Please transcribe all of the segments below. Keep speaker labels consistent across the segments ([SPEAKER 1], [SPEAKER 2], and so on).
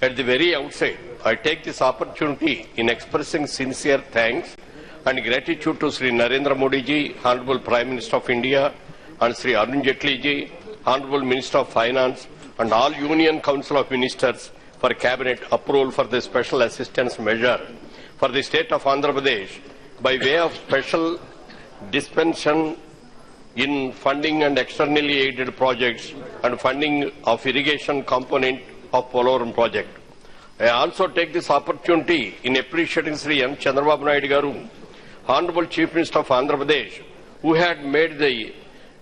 [SPEAKER 1] At the very outset, I take this opportunity in expressing sincere thanks and gratitude to Sri Narendra Modi ji, Honorable Prime Minister of India, and Sri Arun Jaitley ji, Honorable Minister of Finance, and all Union Council of Ministers for Cabinet approval for the special assistance measure for the state of Andhra Pradesh by way of special dispensation in funding and externally aided projects and funding of irrigation component of Polavaram project. I also take this opportunity in appreciating Sri N. Chandrababu Naidu Garu, Honorable Chief Minister of Andhra Pradesh, who had made the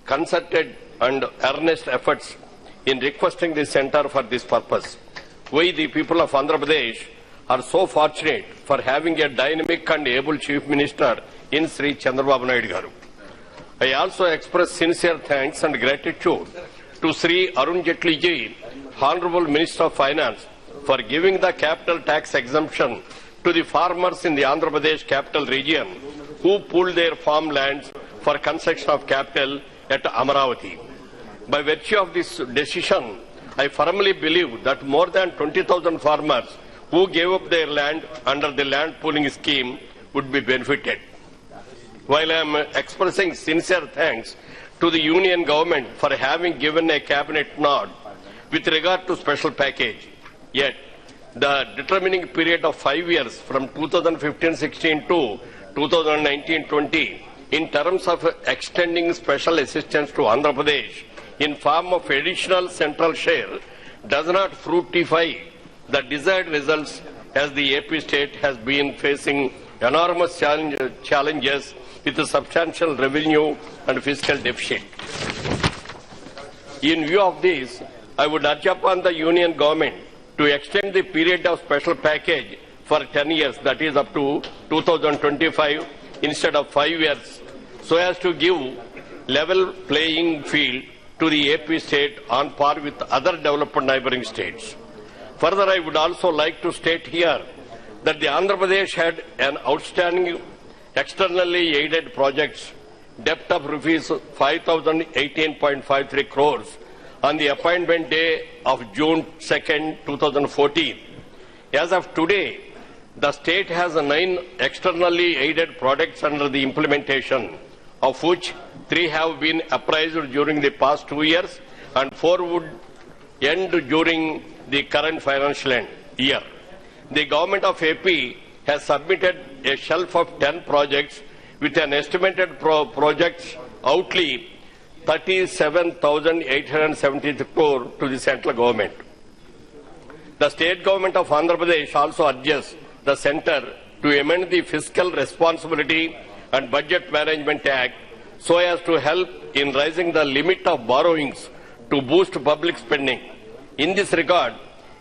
[SPEAKER 1] concerted and earnest efforts in requesting the centre for this purpose. We, the people of Andhra Pradesh, are so fortunate for having a dynamic and able Chief Minister in Sri Chandrababu Naidu Garu. I also express sincere thanks and gratitude to Sri Arun Jaitley ji, Honorable Minister of Finance, for giving the capital tax exemption to the farmers in the Andhra Pradesh capital region who pooled their farmlands for construction of capital at Amaravati. By virtue of this decision, I firmly believe that more than 20,000 farmers who gave up their land under the land pooling scheme would be benefited. While I am expressing sincere thanks to the Union Government for having given a cabinet nod with regard to special package, yet the determining period of 5 years from 2015-16 to 2019-20 in terms of extending special assistance to Andhra Pradesh in form of additional central share does not fructify the desired results, as the AP state has been facing enormous challenges with a substantial revenue and fiscal deficit. In view of this, I would urge upon the Union Government to extend the period of special package for 10 years, that is up to 2025 instead of 5 years, so as to give level playing field to the AP state on par with other developed neighbouring states. Further, I would also like to state here that the Andhra Pradesh had an outstanding externally aided projects depth of rupees 5,018.53 crores on the appointment day of June 2nd, 2014. As of today, the state has 9 externally aided projects under the implementation, of which 3 have been appraised during the past 2 years and 4 would end during the current financial year. The government of AP has submitted a shelf of 10 projects with an estimated project outlay 37,870 crore to the central government. The state government of Andhra Pradesh also urges the centre to amend the Fiscal Responsibility and Budget Management Act so as to help in raising the limit of borrowings to boost public spending. In this regard,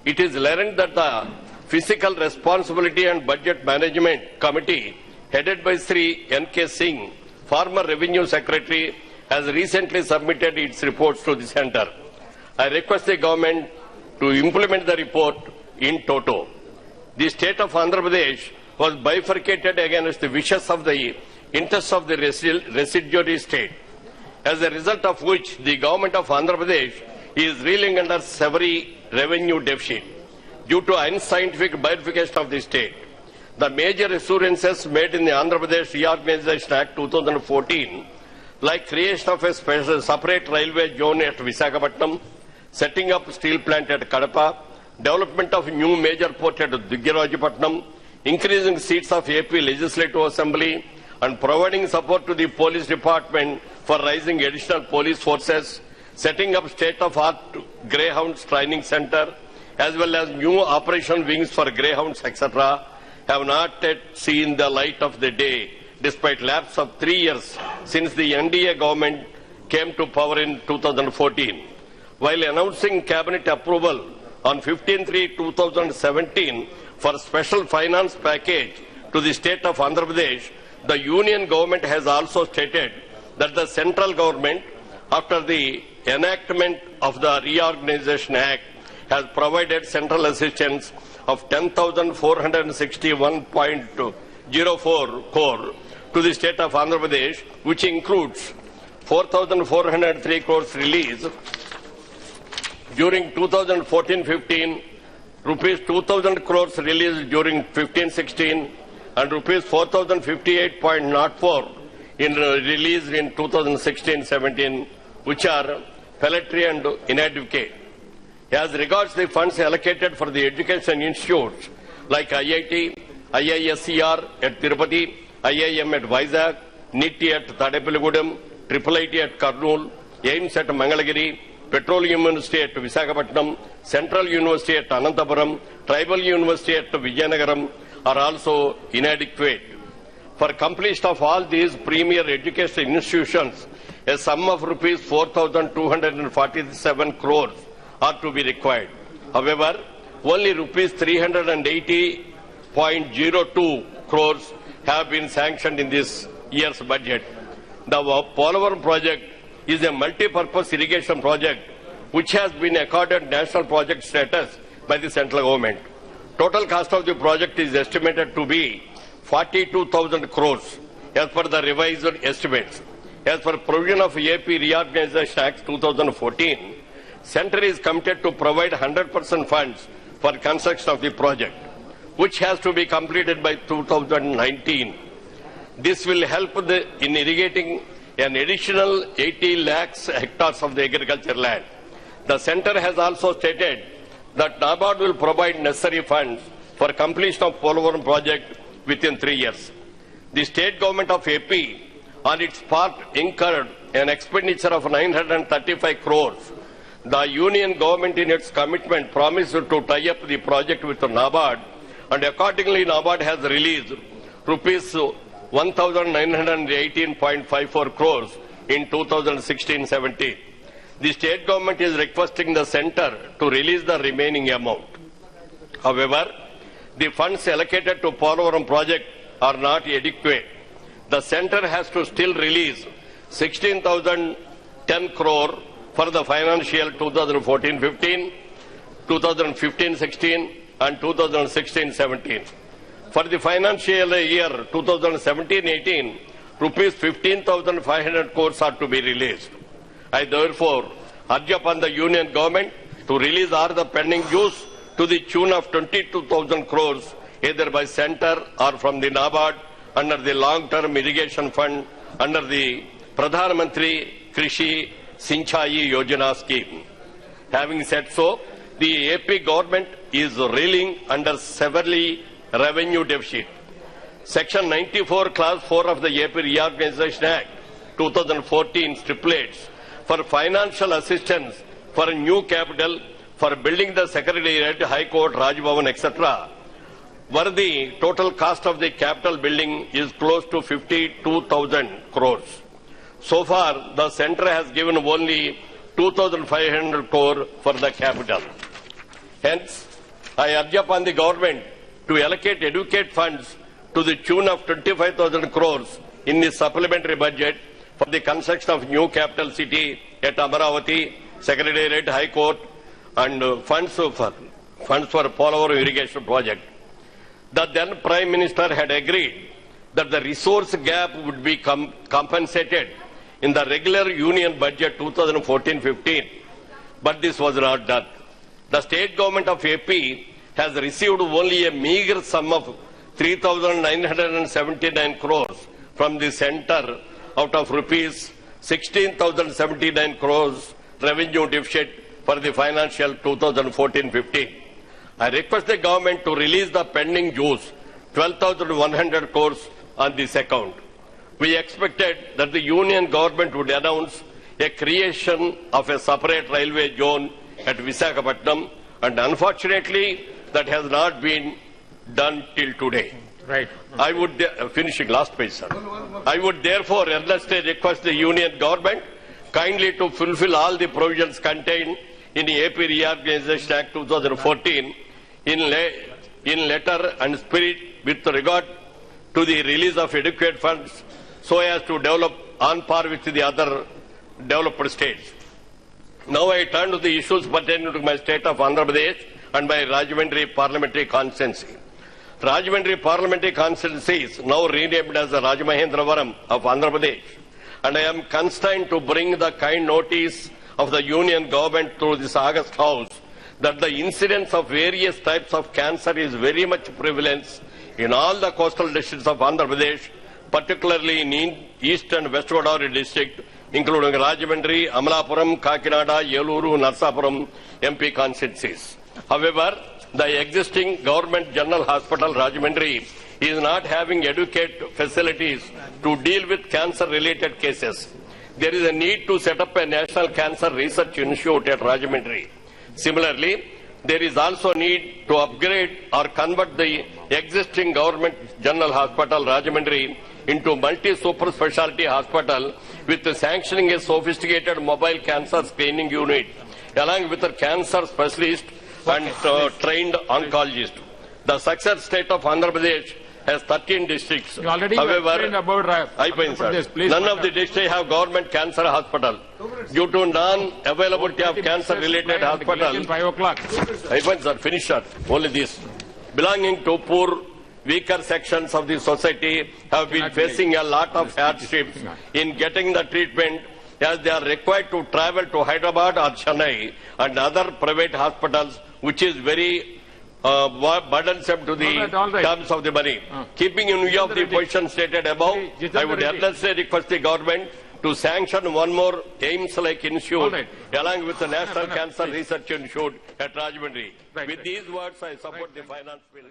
[SPEAKER 1] it is learned that the Fiscal Responsibility and Budget Management Committee, headed by Sri N.K. Singh, former Revenue Secretary, has recently submitted its reports to the centre. I request the government to implement the report in toto. The state of Andhra Pradesh was bifurcated against the wishes of the interests of the residuary state, as a result of which the government of Andhra Pradesh is reeling under severe revenue deficit due to unscientific bifurcation of the state. The major assurances made in the Andhra Pradesh Reorganization Act 2014, like creation of a special separate railway zone at Visakhapatnam, setting up steel plant at Kadapa, development of new major port at Duggirajapatnam, increasing seats of AP Legislative Assembly, and providing support to the police department for raising additional police forces, setting up state-of-art greyhounds training center, as well as new operation wings for greyhounds, etc., have not yet seen the light of the day, despite lapse of 3 years since the NDA government came to power in 2014. While announcing cabinet approval on 15/3/2017 for special finance package to the state of Andhra Pradesh, the union government has also stated that the central government, after the enactment of the Reorganization Act, has provided central assistance of 10,461.04 crore to the state of Andhra Pradesh, which includes 4,403 crores released during 2014-15 rupees 2,000 crores released during 15-16 and rupees 4,058.04 released in 2016-17, which are palliatory and inadequate. As regards the funds allocated for the education institutes like IIT, IISCR at Tirupati, IIM at Vizag, NIT at Tadepalligudem, IIIT at Kurnool, AIMS at Mangalagiri, Petroleum University at Visakhapatnam, Central University at Anantapuram, Tribal University at Vijayanagaram are also inadequate. For completion of all these premier education institutions, a sum of rupees 4,247 crores are to be required. However, only rupees 380.02 crores have been sanctioned in this year's budget. The Polavaram project is a multi-purpose irrigation project which has been accorded national project status by the central government. Total cost of the project is estimated to be 42,000 crores as per the revised estimates. As per provision of AP Reorganization Act 2014, Centre is committed to provide 100% funds for construction of the project, which has to be completed by 2019. This will help in irrigating an additional 80 lakhs hectares of the agriculture land. The Centre has also stated that NABARD will provide necessary funds for completion of Polavaram project within 3 years. The state government of AP on its part incurred an expenditure of 935 crores. The union government in its commitment promised to tie up the project with NABARD, and accordingly NABARD has released rupees 1,918.54 crores in 2016-17. The state government is requesting the Centre to release the remaining amount. However, the funds allocated to Polavaram project are not adequate. The Centre has to still release 16,010 crore for the financial 2014-15, 2015-16 and 2016-17. For the financial year 2017-18, rupees 15,500 crores are to be released. I therefore urge upon the union government to release all the pending dues to the tune of 22,000 crores either by Centre or from the NABARD under the long-term irrigation fund under the Pradhan Mantri Krishi Sinchai Yojana scheme. Having said so, the AP government is reeling under severely revenue deficit. Section 94, Clause 4 of the AP Reorganization Act 2014 stipulates for financial assistance for a new capital, for building the Secretariat, High Court, Raj Bhavan, etc., where the total cost of the capital building is close to 52,000 crores. So far, the Centre has given only 2,500 crore for the capital. Hence, I urge upon the government to allocate adequate funds to the tune of 25,000 crores in the supplementary budget for the construction of new capital city at Amaravati, Secretariat, High Court, and funds for Polavaram irrigation project. The then Prime Minister had agreed that the resource gap would be compensated in the regular union budget 2014-15, but this was not done. The state government of AP has received only a meager sum of 3,979 crores from the Centre out of rupees 16,079 crores revenue deficit for the financial 2014-15. I request the government to release the pending dues, 12,100 crores on this account. We expected that the union government would announce a creation of a separate railway zone at Visakhapatnam, and unfortunately that has not been done till today.
[SPEAKER 2] Right.
[SPEAKER 1] I would, finishing last page, sir. I would therefore earnestly request the union government kindly to fulfill all the provisions contained in the AP Reorganization Act 2014 in letter and spirit with regard to the release of adequate funds so as to develop on par with the other developed states. Now I turn to the issues pertaining to my state of Andhra Pradesh and my Rajahmundry parliamentary constituency. Rajahmundry parliamentary constituency is now renamed as the Rajamahendravaram of Andhra Pradesh, and I am constrained to bring the kind notice of the union government through this August House that the incidence of various types of cancer is very much prevalent in all the coastal districts of Andhra Pradesh, particularly in East and West Godavari district, including Rajahmundry, Amalapuram, Kakinada, Yeluru, Narsapuram MP constituencies. However, the existing government general hospital Rajahmundry is not having adequate facilities to deal with cancer-related cases. There is a need to set up a National Cancer Research Institute at Rajahmundry. Similarly, there is also need to upgrade or convert the existing government general hospital Rajahmundry into multi-super specialty hospital with sanctioning a sophisticated mobile cancer screening unit along with a cancer specialist and trained oncologist. The success state of Andhra Pradesh has 13 districts.
[SPEAKER 2] However,
[SPEAKER 1] none of the districts have government cancer hospital. Due to non-availability of cancer-related hospital, finish that. Only this. Belonging to poor, weaker sections of the society have been facing a lot of hardships in getting the treatment, as they are required to travel to Hyderabad or Chennai and other private hospitals, which is very burdensome to the terms of the money. Keeping in view of the position stated above, I would earnestly request the government to sanction one more AIIMS-like institute along with the National Cancer Research Institute at Rajahmundry. With these words, I support the finance bill.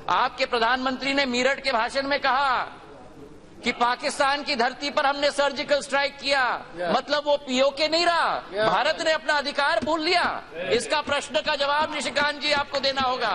[SPEAKER 3] आपके प्रधानमंत्री ने मीरठ के भाषण में कहा कि पाकिस्तान की धरती पर हमने सर्जिकल स्ट्राइक किया, मतलब वो पीओके नहीं रहा, भारत ने अपना अधिकार भूल लिया। इसका प्रश्न का जवाब निशिकांत जी आपको देना होगा।